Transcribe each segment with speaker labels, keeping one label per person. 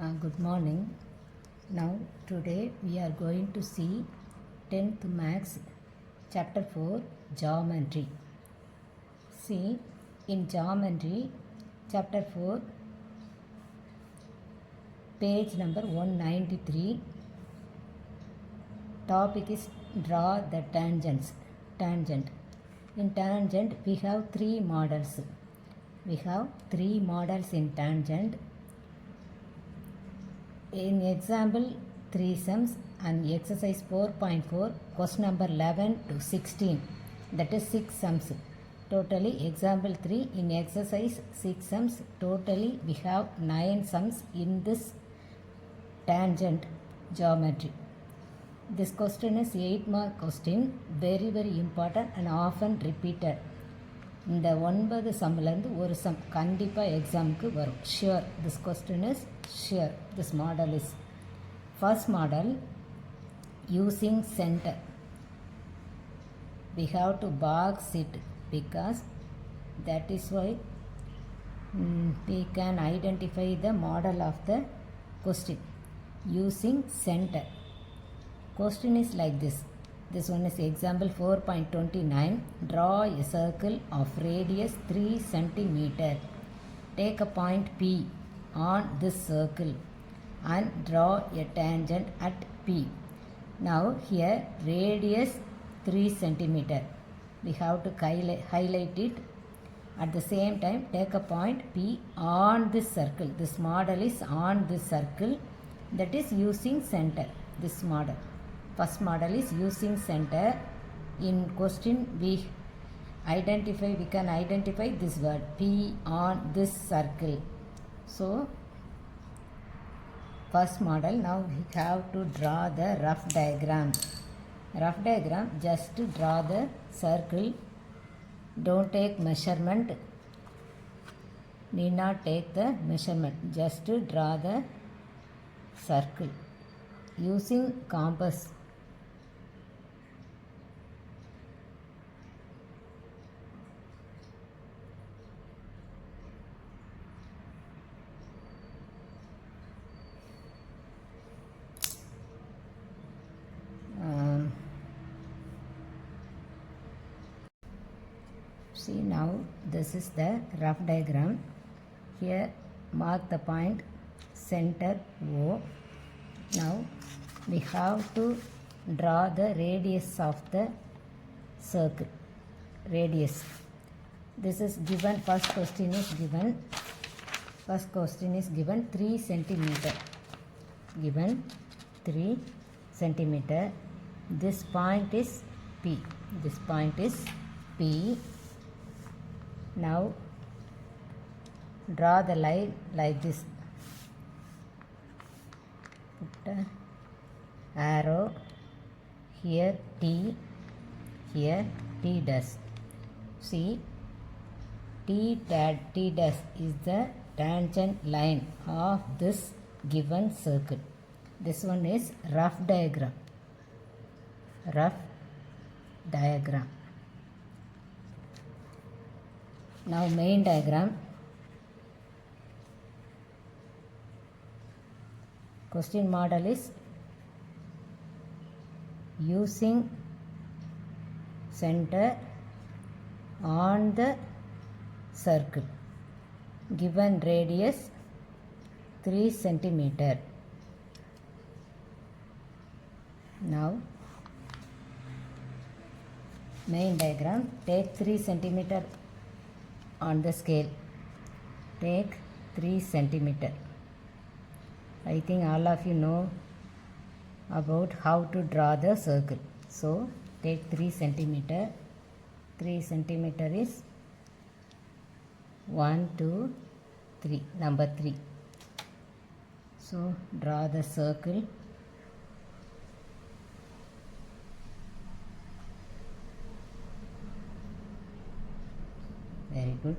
Speaker 1: Good morning. Now today we are going to see 10th Maths chapter 4 Geometry. See, in Geometry chapter 4 page number 193, topic is draw the tangent. In tangent we have three models. In tangent. In example 3 sums and exercise 4.4, question number 11 to 16, that is 6 sums. Totally example 3 in exercise 6 sums, totally we have 9 sums in this tangent geometry. This question is 8 mark question, very important and often repeated. இந்த 9 சம்மிலேருந்து ஒரு some கண்டிப்பாக எக்ஸாமுக்கு வரும். Sure, this question is sure. This model is first model using centre. We have to box it because that is why we can identify the model of the question using center. Question is like this. This one is example 4.29. Draw a circle of radius 3 cm. Take a point P on this circle and draw a tangent at P. Now here radius 3 cm. We have to highlight it. At the same time take a point P on this circle. This model is on this circle, that is using center. This model. First model is using center. In question we can identify this word P on this circle. So first model. Now we have to draw the rough diagram. Just to draw the circle. Don't take measurement. Need not take the measurement. Just to draw the circle using compass. See, now this is the rough diagram. Here mark the point center O. Now we have to draw the radius of the circle. Radius. This is given. First question is given 3 centimeter. Given 3 centimeter. This point is P. Now draw the line like this. Put an arrow here T, here T dash. See, T dash is the tangent line of this given circle. This one is rough diagram. Now main diagram. Question model is using center on the circle. Given radius 3 centimeter. Now main diagram. Take 3 centimeter on the scale. Take 3 centimeter. I think all of you know about how to draw the circle. So take 3 centimeter. 3 centimeter is 1, 2, 3. Number 3. So draw the circle. Very good.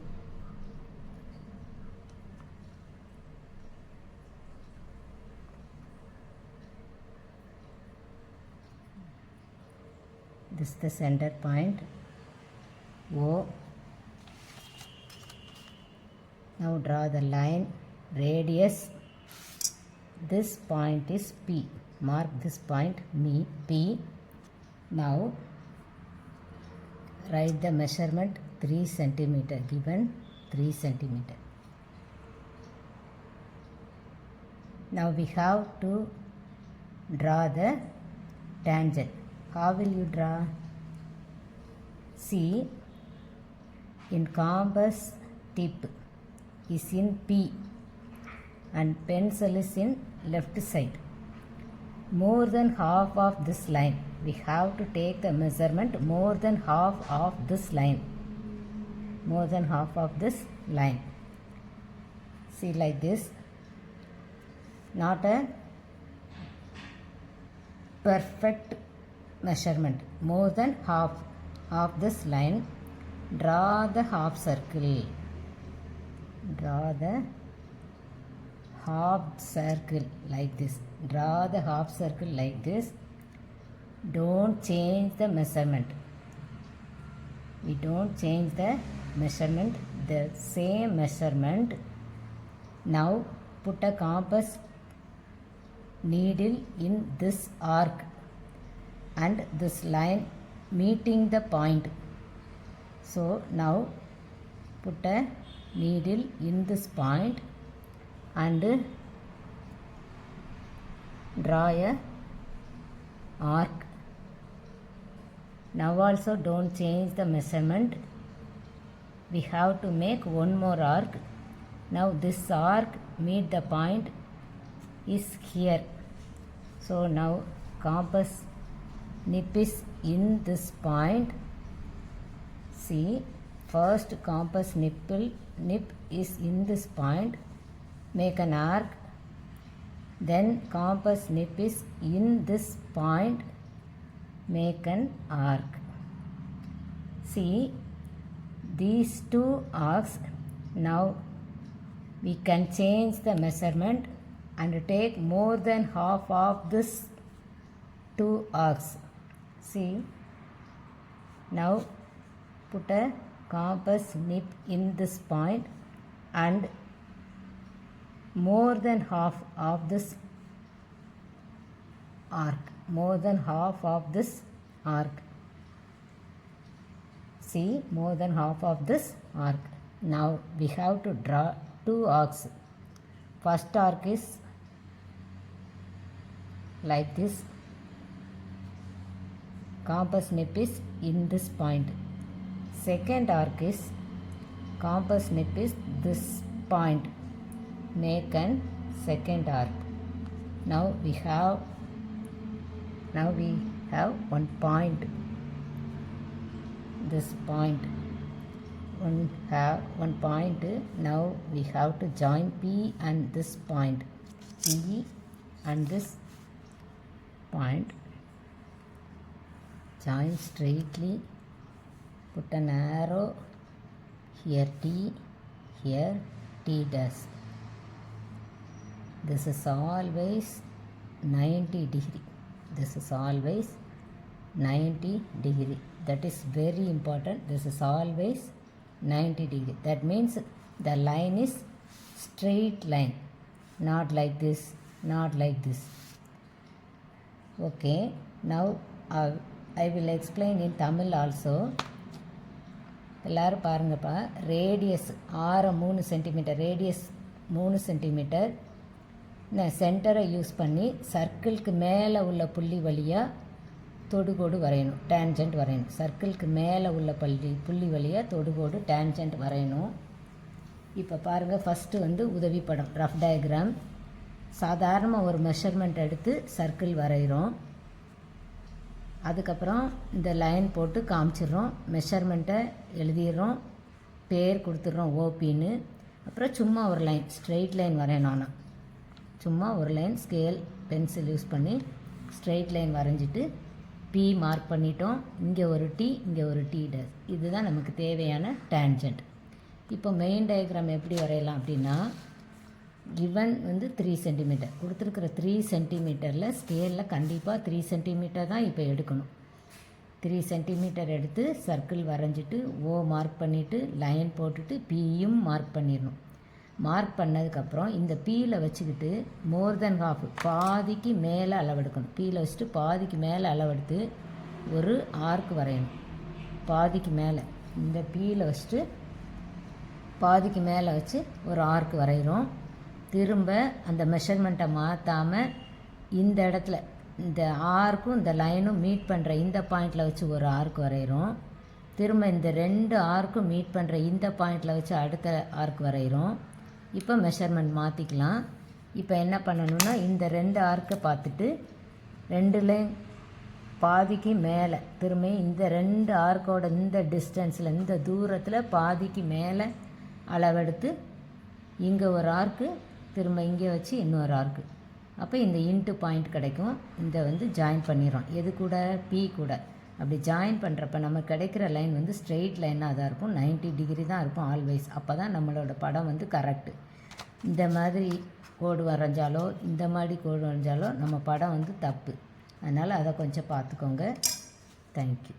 Speaker 1: This is the center point O. Now draw the line radius this point is P. Mark this point P. Now write the measurement 3 centimeter, given 3 centimeter. Now we have to draw the tangent. How will you draw? See, in compass tip is in P and pencil is in left side. More than half of this line. We have to take the measurement more than half of this line. More than half of this line. See, like this. Not a perfect measurement. More than half of this line. Draw the half circle. Draw the half circle like this. Draw the half circle like this. Don't change the measurement. We don't change the measurement. The same measurement. Now put a compass needle in this arc and this line meeting the point. So now put a needle in this point and draw a arc. Now also don't change the measurement. We have to make one more arc. Now this arc meet the point is here. So now compass nip is in this point. See, first compass nip is in this point. Make an arc. Then compass nip is in this point. Make an arc. See, these two arcs. Now we can change the measurement and take more than half of this two arcs. See, now put a compass nip in this point and more than half of this arc. More than half of this arc. See, more than half of this arc. Now we have to draw two arcs. First arc is like this. Compass nip is in this point. Second arc is compass nip is this point. Make an second arc. Now we have one point. This point. One point. Now we have to join P and this point. P and this point. Join straightly. Put an arrow. Here T. Here T dash. This is always 90 degree. This is always 90 degree. That is very important. This is always 90 degree. That means the line is straight line. Not like this. Not like this. Okay. Now I will explain in Tamil also. எல்லாரும் பாருங்கப்பா. Radius ஆரம் 3 centimetre. Radius 3 centimetre. நான் சென்டரை use பண்ணி சர்க்கிளுக்கு மேலே உள்ள புள்ளி வழியாக தொடுகோடு வரையணும். டேன்ஜென்ட் வரையணும். சர்க்கிளுக்கு மேலே உள்ள புள்ளி வழியாக தொடுகோடு டேன்ஜென்ட் வரையணும். இப்போ பாருங்கள், ஃபஸ்ட்டு உதவி படம் ரஃப் டயக்ராம். சாதாரணமாக ஒரு மெஷர்மெண்ட் எடுத்து சர்க்கிள் வரைகிறோம். அதுக்கப்புறம் இந்த லைன் போட்டு காமிச்சிடுறோம். மெஷர்மெண்ட்டை எழுதிடுறோம். பேர் கொடுத்துட்றோம் ஓபின்னு. அப்புறம் சும்மா ஒரு லைன், ஸ்ட்ரெயிட் லைன் வரையணும். ஆனால் சும்மா ஒரு லைன் ஸ்கேல் பென்சில் யூஸ் பண்ணி ஸ்ட்ரெயிட் லைன் வரைஞ்சிட்டு பி மார்க் பண்ணிட்டோம். இங்கே ஒரு டி, இங்கே ஒரு டி டேஷ். இதுதான் நமக்கு தேவையான டேன்ஜென்ட். இப்போ மெயின் டயக்ராம் எப்படி வரையலாம் அப்படின்னா, கிவன் 3 சென்டிமீட்டர் கொடுத்துருக்குற 3 சென்டிமீட்டரில் ஸ்கேலில் கண்டிப்பாக 3 சென்டிமீட்டர் தான் இப்போ எடுக்கணும். 3 சென்டிமீட்டர் எடுத்து சர்க்கிள் வரைஞ்சிட்டு ஓ மார்க் பண்ணிவிட்டு லைன் போட்டுட்டு பியும் மார்க் பண்ணிடணும். மார்க் பண்ணதுக்கப்புறம் இந்த பீயில் வச்சுக்கிட்டு மோர் தென் ஹாஃப் பாதிக்கு மேலே அளவெடுக்கணும். பீயில் வச்சுட்டு பாதிக்கு மேலே அளவெடுத்து ஒரு ஆர்க் வரையணும். பாதிக்கு மேலே இந்த பீயில் வச்சுட்டு பாதிக்கு மேலே வச்சு ஒரு ஆர்க் வரைகிறோம். திரும்ப அந்த மெஷர்மெண்ட்டை மாற்றாமல் இந்த இடத்துல இந்த ஆர்க்கும் இந்த லைனும் மீட் பண்ணுற இந்த பாயிண்டில் வச்சு ஒரு ஆர்க் வரைகிறோம். திரும்ப இந்த 2 ஆர்க்கும் மீட் பண்ணுற இந்த பாயிண்டில் வச்சு அடுத்த ஆர்க் வரைகிறோம். இப்போ மெஷர்மெண்ட் மாற்றிக்கலாம். இப்போ என்ன பண்ணணுன்னா இந்த 2 ஆர்க்கை பார்த்துட்டு 2லேயும் பாதிக்கு மேலே திரும்ப இந்த 2 ஆர்க்கோட இந்த டிஸ்டன்ஸில் இந்த தூரத்தில் பாதிக்கு மேலே அளவெடுத்து இங்கே ஒரு ஆர்க்கு திரும்ப இங்கே வச்சு இன்னொரு ஆர்க்கு. அப்போ இந்த இன்ட்டு பாயிண்ட் கிடைக்கும். இந்த ஜாயின் பண்ணிடுறோம். எது கூட? பி கூட. அப்படி ஜாயின் பண்ணுறப்ப நம்ம கிடைக்கிற லைன் ஸ்ட்ரெயிட் லைனாக தான் இருக்கும். 90 டிகிரி தான் இருக்கும் ஆல்வேஸ். அப்போ தான் நம்மளோட படம் கரெக்டு. இந்த மாதிரி கோடு வரைஞ்சாலோ இந்த மாதிரி கோடு வரைஞ்சாலோ நம்ம படம் தப்பு. அதனால் அதை கொஞ்சம் பார்த்துக்கோங்க. தேங்க்யூ.